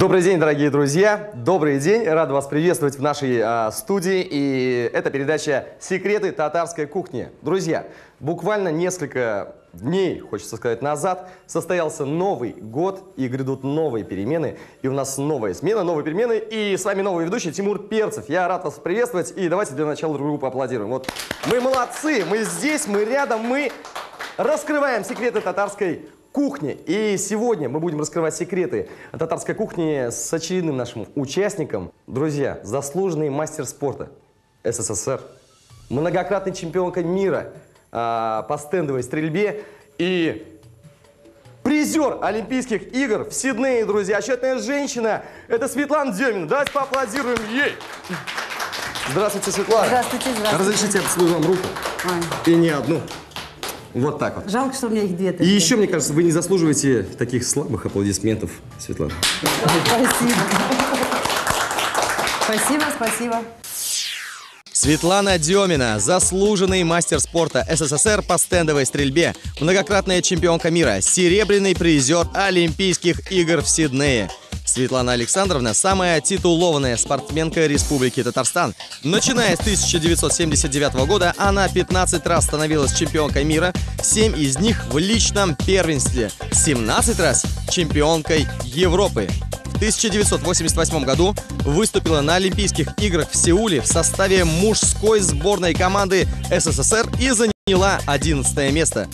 Добрый день, дорогие друзья! Добрый день! Рад вас приветствовать в нашей студии. И это передача «Секреты татарской кухни». Друзья, буквально несколько дней, хочется сказать, назад состоялся Новый год, и грядут новые перемены. И у нас новая смена, новые перемены. И с вами новый ведущий Тимур Перцев. Я рад вас приветствовать. И давайте для начала друг другу поаплодируем. Вот мы молодцы, мы здесь, мы рядом, мы раскрываем секреты татарской кухни. И сегодня мы будем раскрывать секреты татарской кухни с очередным нашим участником. Друзья, заслуженный мастер спорта СССР, многократный чемпионка мира по стендовой стрельбе и призер Олимпийских игр в Сиднее, друзья. Отчетная женщина, это Светлана Демина. Давайте поаплодируем ей. Здравствуйте, Светлана. Здравствуйте, здравствуйте. Разрешите, я поцелую вам руку. И не одну. Вот так вот. Жалко, что у меня их две. И еще, мне кажется, вы не заслуживаете таких слабых аплодисментов, Светлана. Спасибо. Спасибо, спасибо. Светлана Демина, заслуженный мастер спорта СССР по стендовой стрельбе, многократная чемпионка мира, серебряный призер Олимпийских игр в Сиднее. Светлана Александровна – самая титулованная спортсменка Республики Татарстан. Начиная с 1979 года она 15 раз становилась чемпионкой мира, 7 из них в личном первенстве, 17 раз чемпионкой Европы. В 1988 году выступила на Олимпийских играх в Сеуле в составе мужской сборной команды СССР и заняла 11 место.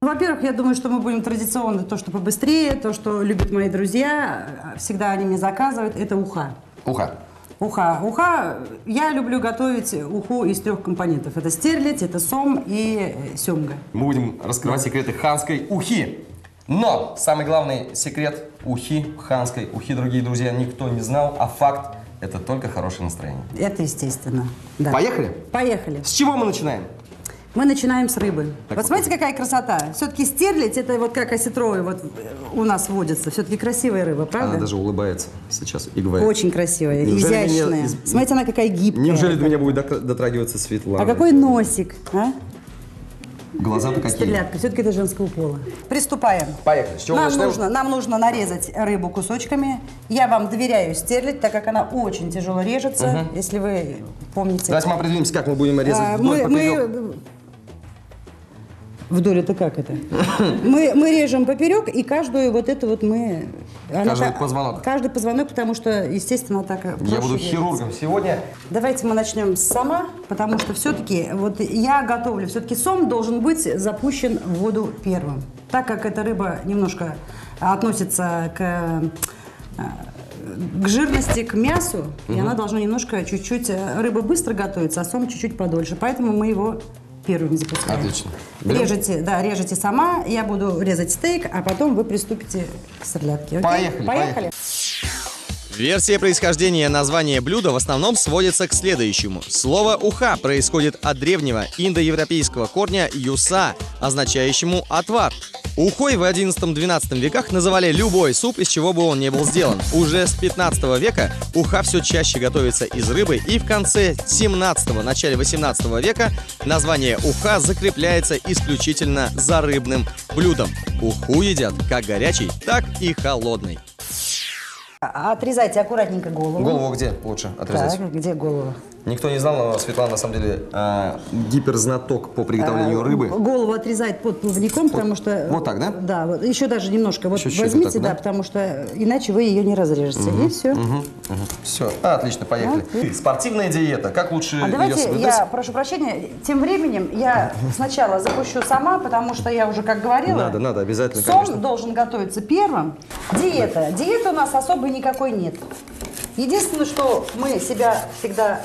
Во-первых, я думаю, что мы будем традиционно, то, что побыстрее, то, что любят мои друзья, всегда они мне заказывают, это уха. Уха. Уха. Уха, я люблю готовить уху из 3 компонентов. Это стерлядь, это сом и семга. Мы будем раскрывать секреты ханской ухи. Но самый главный секрет ухи, ханской ухи, дорогие друзья, никто не знал, а факт – это только хорошее настроение. Это естественно. Да. Поехали? Поехали. С чего мы начинаем? Мы начинаем с рыбы. Так, вот смотрите, какая красота. Все-таки стерлядь, это вот как осетровый вот у нас водится. Все-таки красивая рыба, правда? Она даже улыбается сейчас и говорит. Очень красивая, Неужели изящная. меня... Смотрите, она какая гибкая. Неужели до меня будет дотрагиваться Светлана? А какой носик, а? Глаза-то какие? Стрелятка. Все-таки это женского пола. Приступаем. Поехали. С чего мы начнем? Нам нужно нарезать рыбу кусочками. Я вам доверяю стерлядь, так как она очень тяжело режется, если вы помните. Давайте мы определимся, как мы будем резать вдоль, поперек. Вдоль это как это? Мы режем поперек, и каждую вот это вот мы... Каждый позвонок. Каждый позвонок, потому что, естественно, так... Я буду хирургом сегодня. Давайте мы начнем с сома, потому что все-таки, вот я готовлю, все-таки сом должен быть запущен в воду первым. Так как эта рыба немножко относится к жирности, к мясу, и она должна немножко, чуть-чуть... Рыба быстро готовится, а сом чуть-чуть подольше, поэтому мы его... первым запускаем. Отлично. Режете сама, я буду резать стейк, а потом вы приступите к стрелятке. Поехали. Версия происхождения названия блюда в основном сводится к следующему. Слово «уха» происходит от древнего индоевропейского корня «юса», означающему «отвар». Ухой в XI-XII веках называли любой суп, из чего бы он ни был сделан. Уже с 15 века уха все чаще готовится из рыбы, и в конце 17-го, начале 18 века название уха закрепляется исключительно за рыбным блюдом. Уху едят как горячий, так и холодный. Отрезайте аккуратненько голову. Голову где лучше отрезать? Так, где голова? Никто не знал, но Светлана на самом деле гиперзнаток по приготовлению рыбы. Голову отрезать под плавником, потому что... Вот так, да? Да, вот, еще даже немножко. Вот Чуть-чуть возьмите, вот так, да, да? потому что иначе вы ее не разрежете. И все. Все, отлично, поехали. Спортивная диета, как лучше А ее давайте, соблюдать? я прошу прощения, тем временем я сначала запущу сама, потому что я уже, как говорила... Надо, обязательно, Сом конечно. должен готовиться первым. Диета. Диеты у нас особой никакой нет. Единственное, что мы себя всегда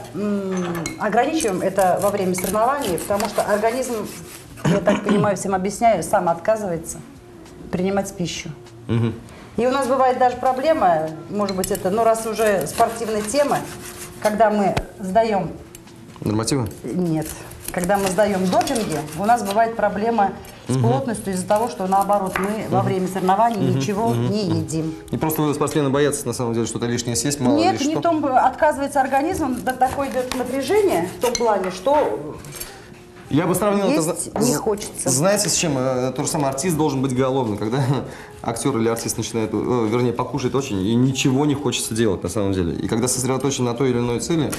ограничиваем, это во время соревнований, потому что организм, я так понимаю, всем объясняю, сам отказывается принимать пищу. И у нас бывает даже проблема, может быть, это, но раз уже спортивная тема, когда мы сдаем... Нормативы? Нет. Когда мы сдаем допинги, у нас бывает проблема с плотностью из-за того, что, наоборот, мы во время соревнований ничего не едим. И просто спортсмены боятся, на самом деле, что-то лишнее съесть, мало ли Нет, что. не в том, отказывается организм, до такое идет напряжение в том плане, что Я бы сравнил Есть это... не хочется. Знаете, с чем? То же самое, артист должен быть голодным. Когда актер или артист начинает, вернее, покушает очень, и ничего не хочется делать на самом деле. И когда сосредоточен на той или иной цели,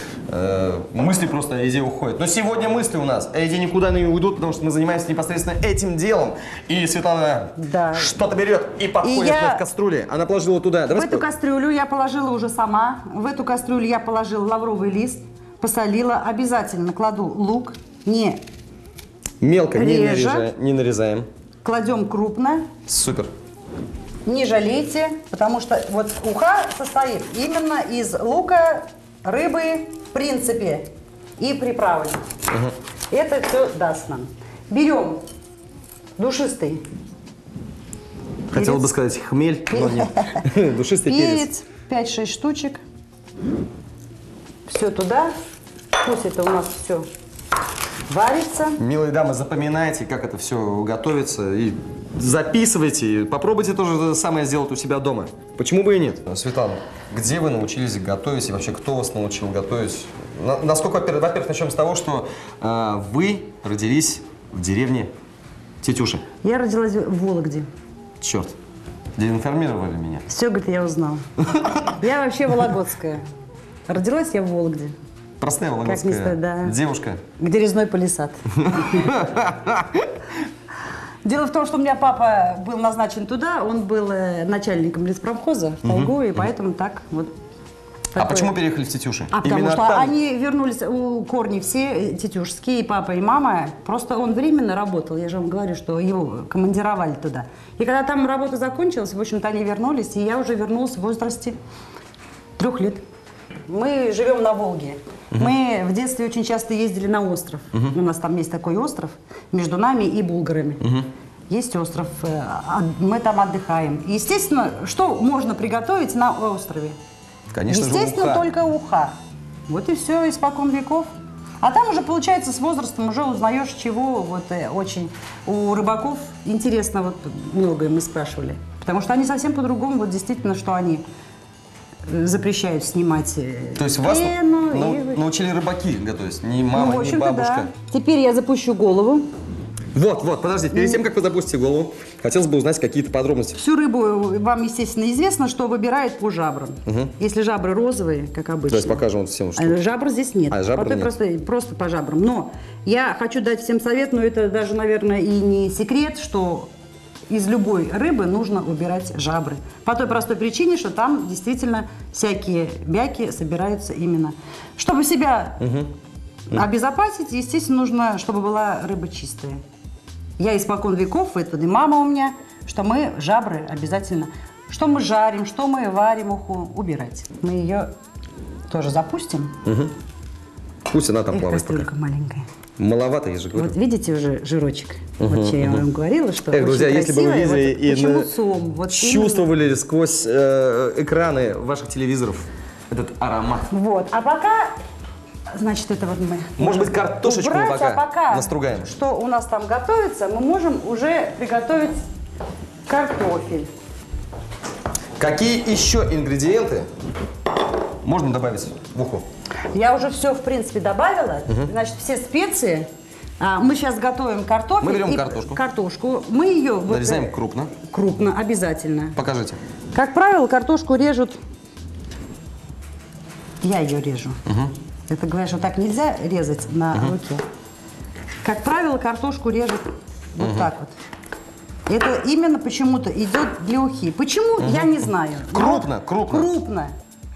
мысли просто о еде уходят. Но сегодня мысли у нас о еде никуда не уйдут, потому что мы занимаемся непосредственно этим делом. И Светлана что-то берет и подходит к кастрюле. Она положила туда. В эту кастрюлю я положила уже сама. В эту кастрюлю я положила лавровый лист, посолила. Обязательно кладу лук, не мелко режа. не нарезаем. Кладем крупно. Супер. Не жалейте, потому что вот уха состоит именно из лука, рыбы, в принципе, и приправы. Это все даст нам. Берем душистый Хотела бы сказать хмель, но нет. Душистый перец. Перец, 5-6 штучек. Все туда. Пусть это у нас все варится. Милые дамы, запоминайте, как это все готовится, и записывайте. Попробуйте тоже самое сделать у себя дома. Почему бы и нет? Светлана, где вы научились готовить и вообще кто вас научил готовить? Насколько, во-первых, начнем с того, что вы родились в деревне Тетюши. Я родилась в Вологде. Черт, где информировали меня. Все, говорит, я узнала. Я вообще вологодская. Родилась я в Вологде. Простая вологодская девушка. Где резной палисад. Дело в том, что у меня папа был назначен туда, он был начальником леспромхоза в Толгу, и поэтому так вот. А почему переехали в Тетюши? Потому что они вернулись, у корни все тетюшские, и папа, и мама. Просто он временно работал, я же вам говорю, что его командировали туда. И когда там работа закончилась, в общем-то, они вернулись, и я уже вернулась в возрасте 3 лет. Мы живем на Волге. Мы в детстве очень часто ездили на остров. У нас там есть такой остров между нами и булгарами. Есть остров, мы там отдыхаем. Естественно, что можно приготовить на острове? Конечно же, естественно, уха. только уха. Вот и все, испокон веков. А там уже, получается, с возрастом уже узнаешь, чего вот очень. У рыбаков интересно, вот многое мы спрашивали. Потому что они совсем по-другому, вот действительно, что они запрещают снимать. То есть вас научили рыбаки готовить, не мама, не бабушка. Да. Теперь я запущу голову. Вот, подождите, перед тем, как вы запустите голову, хотелось бы узнать какие-то подробности. Всю рыбу вам, естественно, известно, что выбирают по жабрам. Если жабры розовые, как обычно. То есть покажем вот всем, что... Жабр здесь нет. Жабр нет. Просто по жабрам. Но я хочу дать всем совет, но это даже, наверное, и не секрет, что из любой рыбы нужно убирать жабры. По той простой причине, что там действительно всякие бяки собираются именно. Чтобы себя обезопасить, естественно, нужно, чтобы была рыба чистая. Я испокон веков, это и мама у меня, что мы жабры обязательно, что мы жарим, что мы варим уху, убирать. Мы ее тоже запустим. Пусть она там плавает пока. Кастрюлька маленькая. Маловато, я же говорю. Вот видите уже жирочек? Вот что я вам говорила, что друзья, если бы вы видели вот, и чувствовали сквозь экраны ваших телевизоров этот аромат. Вот, а пока... Значит, это вот мы... Может быть, картошечку убрать, пока настругаем. Что у нас там готовится, мы можем уже приготовить картофель. Какие еще ингредиенты можно добавить в уху? Я уже все, в принципе, добавила. Значит, все специи. Мы сейчас готовим картофель. Мы берем картошку. Мы ее... Нарезаем крупно. Крупно, обязательно. Покажите. Как правило, картошку режут... Я ее режу. Это, говорят, что так нельзя резать на руке. Как правило, картошку режут вот так вот. Это именно почему-то идет для ухи. Почему, я не знаю. Крупно. Крупно.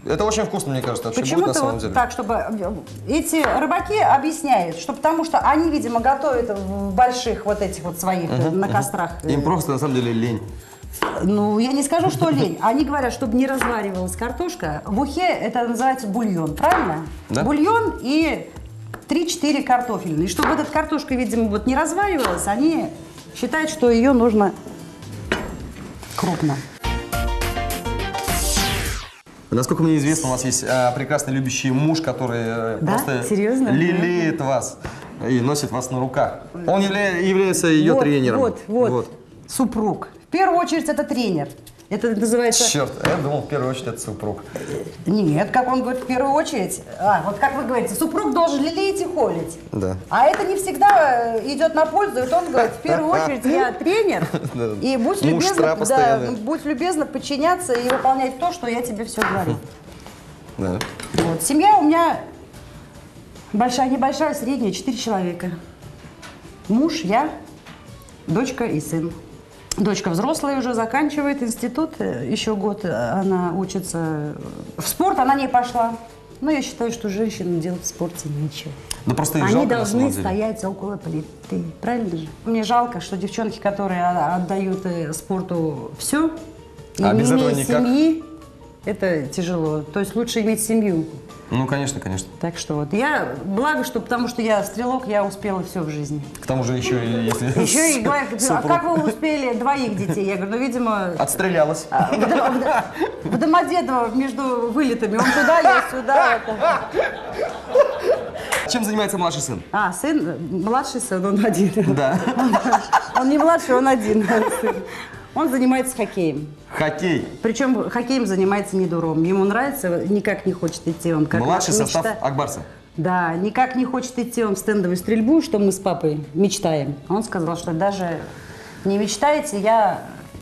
Это очень вкусно, мне кажется. Почему-то вот так, чтобы... Эти рыбаки объясняют, что потому что они, видимо, готовят в больших вот этих вот своих на кострах. Им просто, на самом деле, лень. Ну, я не скажу, что лень. Они говорят, чтобы не разваривалась картошка. В ухе это называется бульон, правильно? Да? Бульон и 3-4 картофельные. И чтобы эта картошка, видимо, вот не разваривалась, они считают, что ее нужно крупно. Насколько мне известно, у вас есть прекрасно любящий муж, который просто лелеет вас и носит вас на руках. Он является ее тренером. Вот. Супруг. В первую очередь это тренер. Это называется... Черт, я думал, в первую очередь это супруг. Нет, как он говорит, в первую очередь... вот как вы говорите, супруг должен лелеять и холить. Да. А это не всегда идет на пользу. Вот он говорит, в первую очередь я тренер, и будь любезна подчиняться и выполнять то, что я тебе все говорю. Да. Вот. Семья у меня большая, небольшая, средняя, 4 человека. Муж, я, дочка и сын. Дочка взрослая уже, заканчивает институт, еще год она учится. В спорт она не пошла. Но я считаю, что женщинам делать в спорте нечего. Да просто их Они жалко, должны стоять около плиты. Правильно же? Мне жалко, что девчонки, которые отдают спорту все, и А не без этого имея никак? семьи, это тяжело. То есть лучше иметь семью. Ну, конечно, конечно. Так что вот я, благо, что потому что я стрелок, я успела все в жизни. К тому же еще и если... Еще и говорят, а как вы успели 2 детей? Я говорю, ну, видимо... Отстрелялась. В Домодедово между вылетами. Он туда, я сюда. Чем занимается младший сын? Сын, младший сын, он один. Да. Он не младший, он один. Он занимается хоккеем. Хоккей. Причем хоккеем занимается не дуром. Ему нравится, никак не хочет идти. Он как Младший состав Акбарса. Да, никак не хочет идти он в стендовую стрельбу, что мы с папой мечтаем. Он сказал, что даже не мечтаете,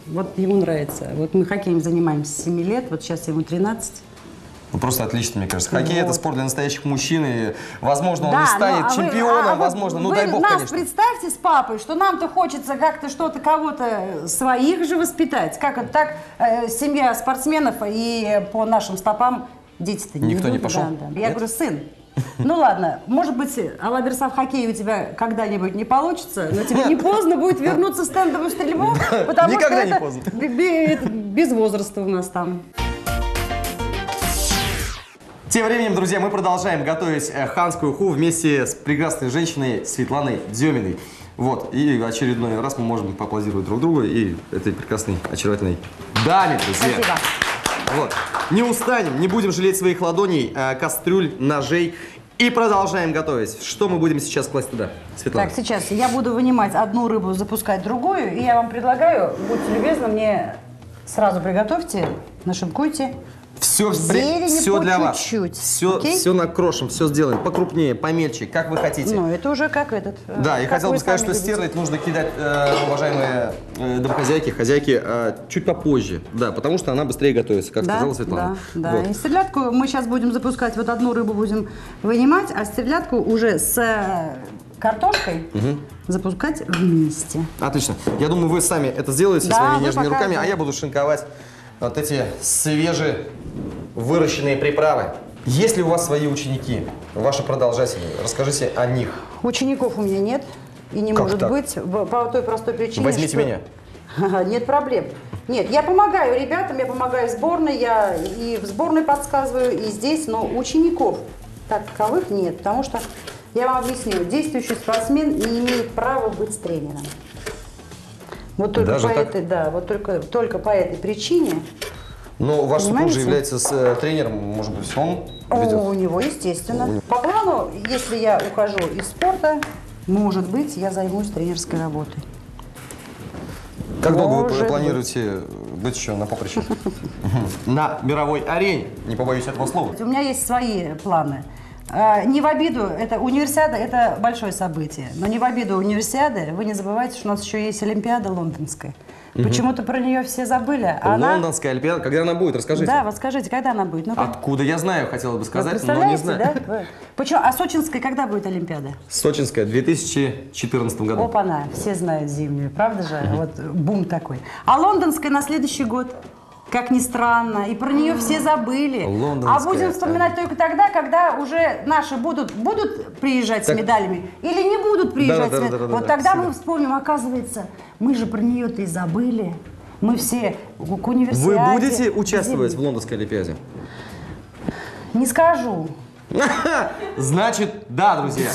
вот ему нравится. Вот мы хоккеем занимаемся с 7 лет, вот сейчас ему 13. Ну, просто отлично, мне кажется. Хоккей это спорт для настоящих мужчин, и, возможно, он Да, не станет чемпионом, вот возможно, ну вы дай бог, нас конечно. представьте с папой, что нам-то хочется как-то что-то, кого-то своих же воспитать. Как это так, семья спортсменов, и по нашим стопам дети-то не Никто не идут. пошел? Да. Я говорю, сын, ну ладно, может быть, Алаберса в хоккее у тебя когда-нибудь не получится, но тебе не поздно будет вернуться в стендовую стрельбу, потому что Никогда не это поздно. без возраста у нас там. Тем временем, друзья, мы продолжаем готовить ханскую уху вместе с прекрасной женщиной Светланой Деминой. Вот, и очередной раз мы можем поаплодировать друг другу и этой прекрасной, очаровательной даме, друзья. Спасибо. Вот. Не устанем, не будем жалеть своих ладоней, кастрюль, ножей. И продолжаем готовить. Что мы будем сейчас класть туда, Светлана? Так, сейчас я буду вынимать одну рыбу, запускать другую. И я вам предлагаю, будьте любезны, мне сразу приготовьте, нашинкуйте. Все, Зелени все по для вас. чуть-чуть, Все, окей? все накрошим, все сделаем. Покрупнее, помельче, как вы хотите. Ну, это уже как этот. Да, и как хотел вы бы сказать, сами что любите. стерлить нужно кидать, уважаемые домохозяйки, хозяйки, чуть попозже. Да, потому что она быстрее готовится, как сказала Светлана. Да. Вот. И стрелятку мы сейчас будем запускать, вот одну рыбу будем вынимать, а стрелятку уже с картошкой запускать вместе. Отлично. Я думаю, вы сами это сделаете Да, своими вы нежными руками, покажете. а я буду шинковать вот эти свежие выращенные приправы. Есть ли у вас свои ученики, ваши продолжатели? Расскажите о них. Учеников у меня нет и не Как может так? быть по той простой причине, Возьмите что... меня. Нет проблем. Нет, я помогаю ребятам, я помогаю в сборной, я и в сборной подсказываю, и здесь, но учеников таковых нет, потому что, я вам объясню, действующий спортсмен не имеет права быть тренером. Вот только Даже по так? этой, да, вот только по этой причине. Но ваш супруг же Понимаете? является тренером, может быть, он ведет? У него, естественно. По плану, если я ухожу из спорта, может быть, я займусь тренерской работой. Как долго вы Может планируете быть еще на поприще? На мировой арене, не побоюсь этого слова. У меня есть свои планы. Не в обиду, это универсиада, это большое событие, но не в обиду универсиады, вы не забывайте, что у нас еще есть Олимпиада лондонская. Почему-то про нее все забыли. А она... Лондонская Олимпиада, когда она будет, расскажите. Да, вот скажите, когда она будет? Ну-ка. Откуда я знаю, хотела бы Вы сказать, но не представляете, знаю. да? Почему? А сочинская когда будет Олимпиада? Сочинская, в 2014 году. Опа-на, все знают зимнюю, правда же? Вот бум такой. А лондонская на следующий год. Как ни странно, и про нее все забыли. Лондонская, А будем вспоминать только тогда, когда уже наши будут приезжать Так. с медалями или не будут приезжать Да, с медалями. Вот тогда мы вспомним, оказывается, мы же про нее-то и забыли. Мы все к универсиаде. Вы будете участвовать в Лондонской Олимпиаде? Не скажу. Значит, да, друзья.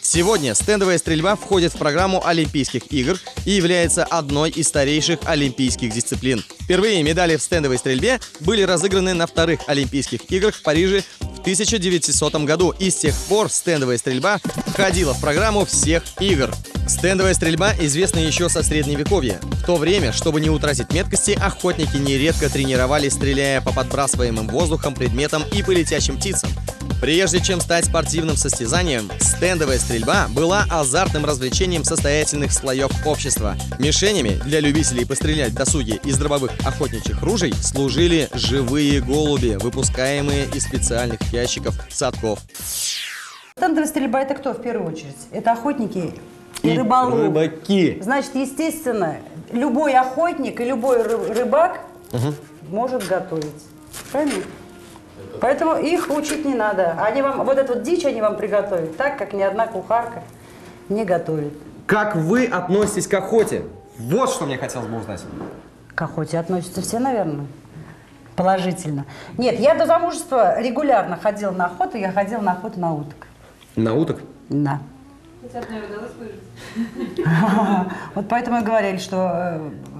Сегодня стендовая стрельба входит в программу Олимпийских игр и является одной из старейших олимпийских дисциплин. Впервые медали в стендовой стрельбе были разыграны на вторых Олимпийских играх в Париже в 1900 году, и с тех пор стендовая стрельба входила в программу всех игр. Стендовая стрельба известна еще со средневековья. В то время, чтобы не утратить меткости, охотники нередко тренировались, стреляя по подбрасываемым воздухом предметам и по летящим птицам. Прежде чем стать спортивным состязанием, стендовая стрельба была азартным развлечением состоятельных слоев общества. Мишенями для любителей пострелять в досуге из дробовых охотничьих ружей служили живые голуби, выпускаемые из специальных ящиков садков. Стендовая стрельба – это кто в первую очередь? Это охотники и рыболовы. Рыбаки. Значит, естественно, любой охотник и любой рыбак может готовить. Правильно? Поэтому их учить не надо. Они вам, вот эту вот дичь они вам приготовят так, как ни одна кухарка не готовит. Как вы относитесь к охоте? Вот что мне хотелось бы узнать. К охоте относятся все, наверное, положительно. Нет, я до замужества регулярно ходила на охоту, я ходила на охоту на уток. На уток? Да. Вот поэтому и говорили, что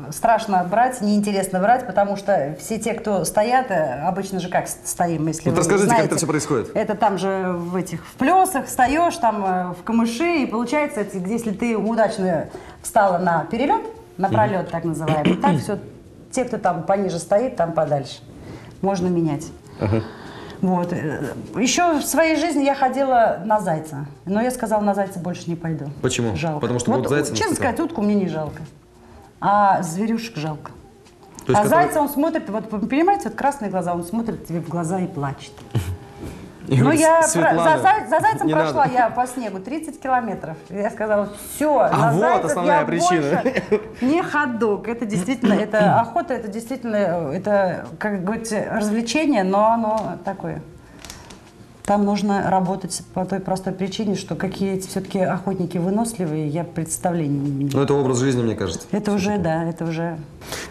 страшно брать, неинтересно брать, потому что все те, кто стоят, обычно же как стоим, если Вот вы расскажите, знаете, как это все происходит. Это там же в этих в плесах встаешь, там в камыши, и получается, если ты удачно встала на перелет, на пролет так называемый, так все, те, кто там пониже стоит, там подальше, можно менять. Вот. Еще в своей жизни я ходила на зайца. Но я сказала, на зайца больше не пойду. Почему? Жалко. Потому что вот зайца честно наступил. сказать, утку мне не жалко. А зверюшек жалко. То есть, А зайца он смотрит, вот вы понимаете, вот красные глаза, он смотрит тебе в глаза и плачет. И Ну, говорит, я Светлана, за зайцем не прошла надо. я по снегу 30 километров. Я сказала, все, А на вот зайцев основная я причина. больше не ходок. Это действительно, это охота, это действительно, это, как говорится, развлечение, но оно такое. Там нужно работать по той простой причине, что какие эти все-таки охотники выносливые, я представления не имею. Ну, это образ жизни, мне кажется. Это уже, да, это уже...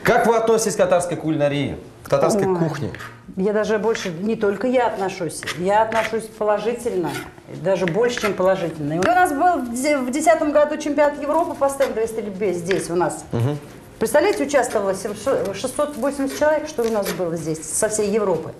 Как вы относитесь к татарской кулинарии, к татарской Ой. кухне? Я даже больше, не только я отношусь положительно, даже больше, чем положительно. У нас был в 2010 году чемпионат Европы по стендовой стрельбе здесь у нас. Представляете, участвовало 680 человек, что у нас было здесь, со всей Европы.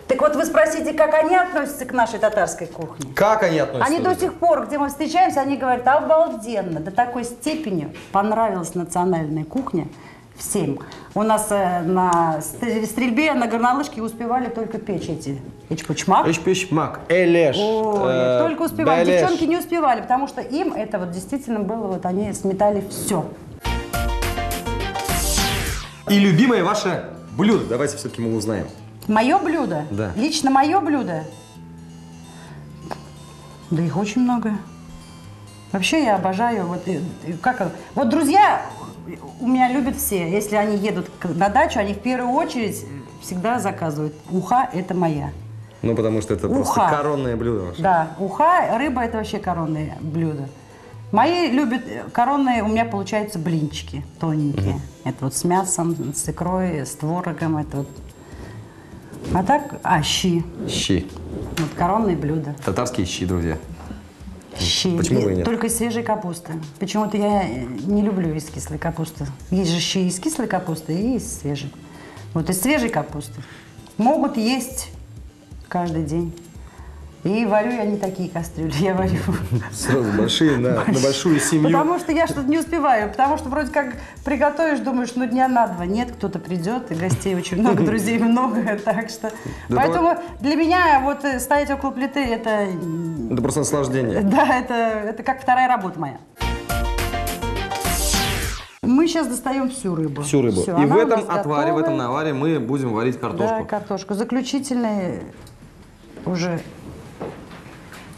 Так вот вы спросите, как они относятся к нашей татарской кухне? Как они относятся? Они до сих пор, где мы встречаемся, они говорят, обалденно, до такой степени понравилась национальная кухня всем. У нас на стрельбе, на горнолыжке успевали только печь эти эчпучмак. Эчпучмак, элеш. Ой, только успевали. белеш. Девчонки не успевали, потому что им это вот действительно было, вот они сметали все. И любимое ваше блюдо, давайте все-таки мы узнаем. Мое блюдо? Да. Лично мое блюдо? Да их очень много. Вообще я обожаю, вот друзья у меня любят все. Если они едут на дачу, они в первую очередь всегда заказывают. Уха – это моя. Ну, потому что это просто Уха. коронное блюдо ваше. Да, уха, рыба – это вообще коронное блюдо. Мои любят коронные, у меня получаются блинчики тоненькие. Это вот с мясом, с икрой, с творогом. Это вот. А так, щи. Щи. Вот коронные блюда. Татарские щи, друзья. Щи. Почему бы и нет? Только из свежей капусты. Почему-то я не люблю из кислой капусты. Есть же щи из кислой капусты и из свежей. Вот из свежей капусты. Могут есть каждый день. И варю я не такие кастрюли, я варю. Сразу большие, на большую семью. Потому что я что-то не успеваю. Потому что вроде как приготовишь, думаешь, ну дня на два. Нет, кто-то придет, и гостей очень много, друзей много. Так что. Поэтому для меня вот стоять около плиты это. Это просто наслаждение. Да, это как вторая работа моя. Мы сейчас достаем всю рыбу. Всю рыбу. Всё, И она в у этом нас отваре, в готовая. этом наваре мы будем варить картошку. Да, картошку. Заключительный уже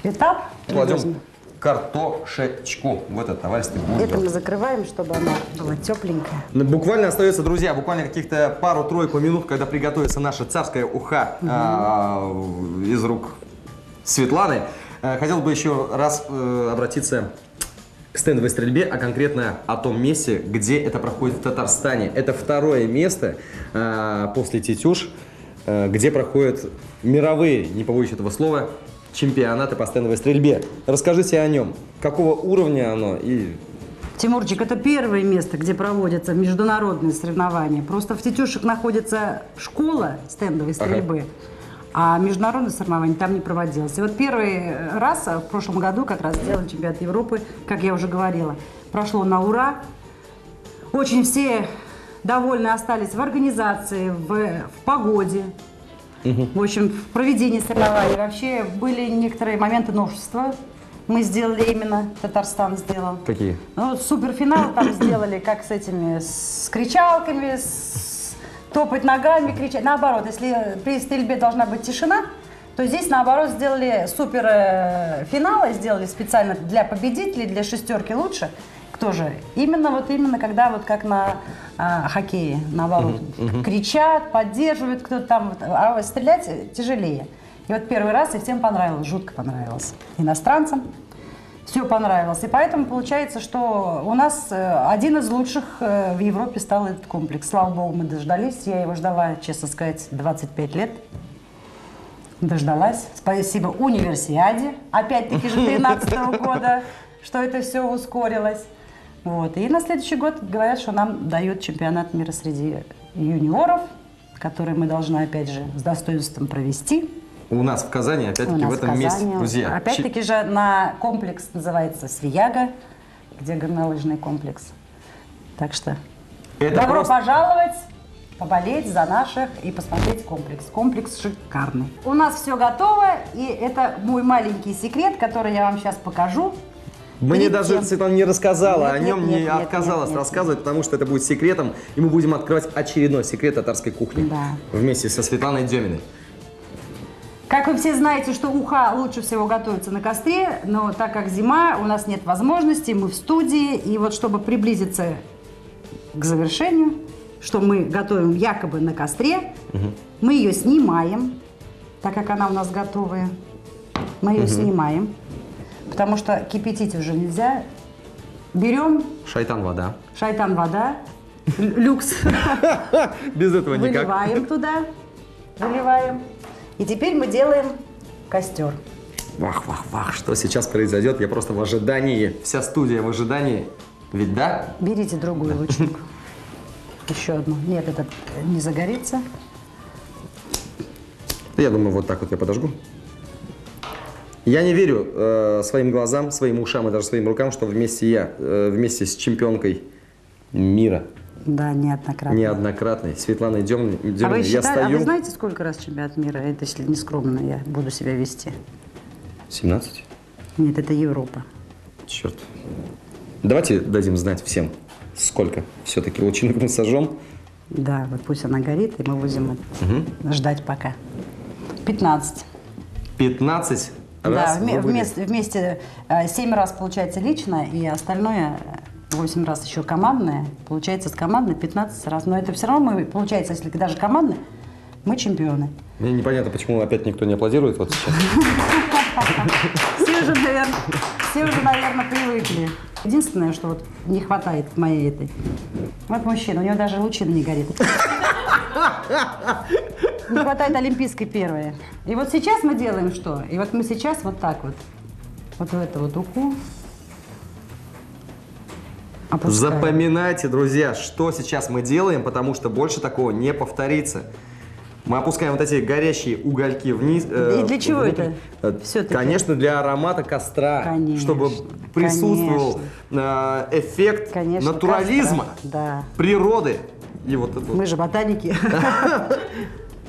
этап. Кладем картошечку в этот наваристый бульон. Это мы закрываем, чтобы она была тепленькая. Буквально остается, друзья, буквально каких-то пару-тройку минут, когда приготовится наша царская уха из рук Светланы. Хотел бы еще раз обратиться к стендовой стрельбе, а конкретно о том месте, где это проходит в Татарстане. Это второе место после Тетюш, где проходят мировые, не побоюсь этого слова, чемпионаты по стендовой стрельбе. Расскажите о нем. Какого уровня оно и... Тимурчик, это первое место, где проводятся международные соревнования. Просто в Тетюшах находится школа стендовой стрельбы. А международное соревнование там не проводилось. И вот первый раз в прошлом году как раз сделали чемпионат Европы, как я уже говорила. Прошло на ура. Очень все довольны остались в организации, в погоде. В общем, в проведении соревнований. Вообще были некоторые моменты новшества. Мы сделали именно, Татарстан сделал. Какие? Ну, суперфинал там сделали, как с этими, с кричалками, топать ногами, кричать. Наоборот, если при стрельбе должна быть тишина, то здесь, наоборот, сделали суперфиналы, сделали специально для победителей, для шестерки лучше. Кто же? Именно когда вот как на хоккее, наоборот, кричат, поддерживают кто-то там, а вот стрелять тяжелее. И вот первый раз, и всем понравилось, жутко понравилось. Иностранцам все понравилось. И поэтому получается, что у нас один из лучших в Европе стал этот комплекс. Слава богу, мы дождались. Я его ждала, честно сказать, 25 лет. Дождалась. Спасибо Универсиаде, опять-таки же 2013 года, что это все ускорилось. Вот. И на следующий год говорят, что нам дают чемпионат мира среди юниоров, который мы должны, опять же, с достоинством провести. У нас в Казани, опять-таки, в этом месте, друзья. Опять-таки же на комплекс называется Свияга, где горнолыжный комплекс. Так что добро пожаловать, поболеть за наших и посмотреть комплекс. Комплекс шикарный. У нас все готово, и это мой маленький секрет, который я вам сейчас покажу. Мне даже Светлана не рассказала, о нем не отказалась рассказывать, потому что это будет секретом, и мы будем открывать очередной секрет татарской кухни вместе со Светланой Деминой. Как вы все знаете, что уха лучше всего готовится на костре, но так как зима, у нас нет возможности, мы в студии, и вот чтобы приблизиться к завершению, что мы готовим якобы на костре, мы ее снимаем, так как она у нас готовая, мы ее снимаем, потому что кипятить уже нельзя. Берем Шайтан-вода. Шайтан-вода, люкс, Без этого никак. выливаем туда, выливаем. И теперь мы делаем костер. Вах, что сейчас произойдет? Я просто в ожидании. Вся студия в ожидании. Ведь да? Берите другую лучинку. Еще одну. Нет, этот не загорится. Я думаю, вот так вот я подожгу. Я не верю своим глазам, своим ушам и даже своим рукам, что вместе с чемпионкой мира. Да, неоднократно. Неоднократной. Светланой Деминой я стою... А вы знаете, сколько раз чемпионат мира? Это, если не скромно, я буду себя вести. 17? Нет, это Европа. Черт. Давайте дадим знать всем, сколько все-таки лучинок мы сожжем. Да, вот пусть она горит, и мы будем ждать пока. 15. 15 раз? Да, вместе 7 раз получается лично, и остальное 8 раз еще командное. Получается с командной 15 раз. Но это все равно мы, получается, если даже командно, мы чемпионы. Мне непонятно, почему опять никто не аплодирует вот сейчас. Все уже, наверное, привыкли. Единственное, что вот не хватает в моей этой. Вот мужчина, у него даже лучина не горит. Не хватает олимпийской первой. И вот сейчас мы делаем что? И вот мы сейчас вот так вот. Вот в эту вот уху. Опускаем. Запоминайте, друзья, что сейчас мы делаем, потому что больше такого не повторится. Мы опускаем вот эти горящие угольки вниз. И для чего внутрь. это? Все-таки. Конечно, для аромата костра. Конечно, чтобы присутствовал эффект натурализма, природы. И вот это. Мы же ботаники.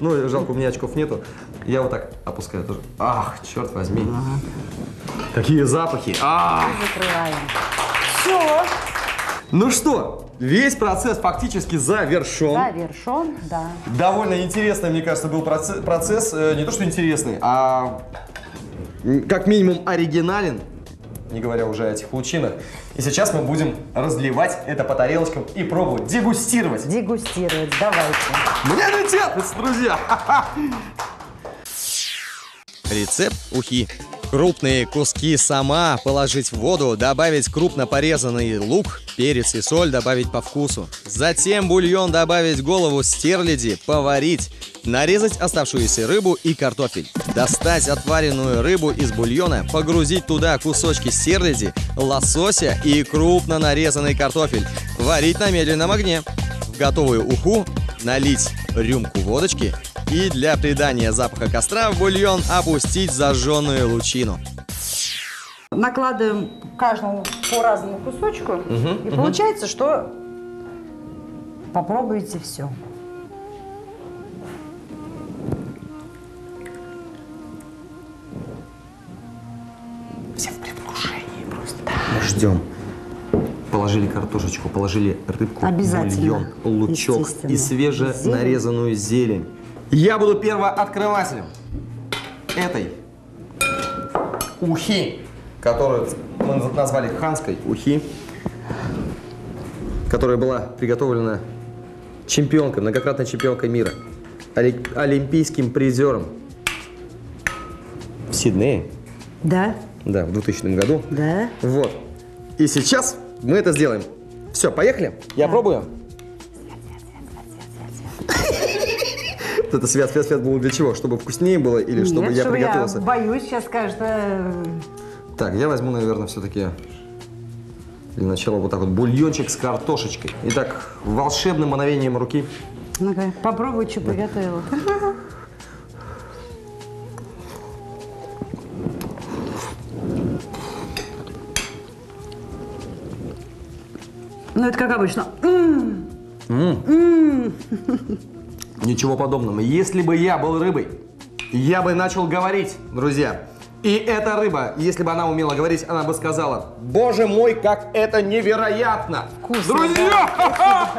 Ну, жалко, у меня очков нету. Я вот так опускаю тоже. Ах, черт возьми. Какие запахи. Закрываем. Все. Ну что, весь процесс фактически завершен. Завершен, да. Довольно интересный, мне кажется, был процесс. Не то, что интересный, а как минимум оригинален, не говоря уже о этих лучинах. И сейчас мы будем разливать это по тарелочкам и пробовать, дегустировать. Дегустировать, давайте. Мне не терпится, друзья. Рецепт ухи. Крупные куски сама положить в воду, добавить крупно порезанный лук, перец и соль добавить по вкусу. Затем бульон добавить голову стерляди, поварить. Нарезать оставшуюся рыбу и картофель. Достать отваренную рыбу из бульона, погрузить туда кусочки стерляди, лосося и крупно нарезанный картофель. Варить на медленном огне. В готовую уху налить рюмку водочки И для придания запаха костра в бульон опустить зажженную лучину. Накладываем каждому по разному кусочку, и получается, что попробуйте все. Все в предвкушении просто. Мы ждем. Положили картошечку, положили рыбку, Обязательно. бульон, лучок Естественно. и свеженарезанную зелень. Я буду первооткрывателем этой ухи, которую мы назвали ханской ухи, которая была приготовлена чемпионкой, многократной чемпионкой мира, олимпийским призером в Сиднее. Да, Да, в 2000 году. да. Вот. И сейчас мы это сделаем. Все, поехали? Я пробую. Это свет было для чего? Чтобы вкуснее было или чтобы Нет, я чтобы приготовился? Я боюсь, сейчас скажет. Так, я возьму, наверное, все-таки для начала вот так вот бульончик с картошечкой. Итак, волшебным мановением руки. Ну-ка, попробуй, что приготовила. Ну, это как обычно. Ничего подобного. Если бы я был рыбой, я бы начал говорить, друзья. И эта рыба, если бы она умела говорить, она бы сказала: боже мой, как это невероятно! Вкусно, Друзья!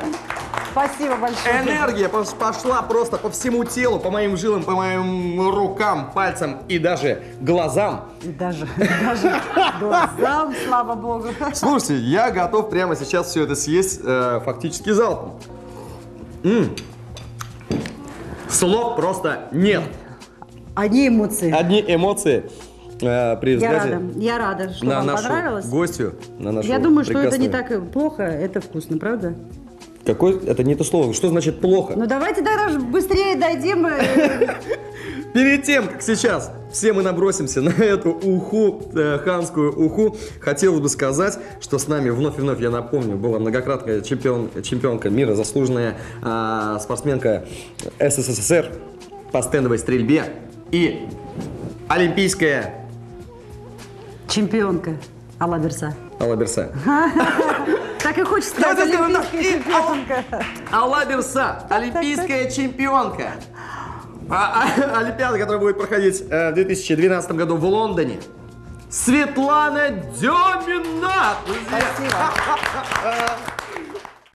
Спасибо большое. Энергия пошла просто по всему телу, по моим жилам, по моим рукам, пальцам и даже глазам. И даже глазам, слава богу. Слушайте, я готов прямо сейчас все это съесть фактически залпом. Слов просто нет. Одни эмоции. Одни эмоции при взгляде Я рада, что на вам нашу понравилось. гостью, на нашу Я думаю, что это прекрасную- не так и плохо, это вкусно, правда? Какой? Это не то слово. Что значит плохо? Ну давайте тогда быстрее дойдем. Перед тем, как сейчас все мы набросимся на эту уху, ханскую уху, хотелось бы сказать, что с нами вновь и вновь, я напомню, была многократная чемпионка мира, заслуженная спортсменка СССР по стендовой стрельбе и олимпийская Чемпионка Алла Берса. Алла Берса. Так и хочется сказать, Давайте скажем так, олимпийская чемпионка. Алла Берса, олимпийская чемпионка. Олимпиада, которая будет проходить в 2012 году в Лондоне. Светлана Демина! Спасибо.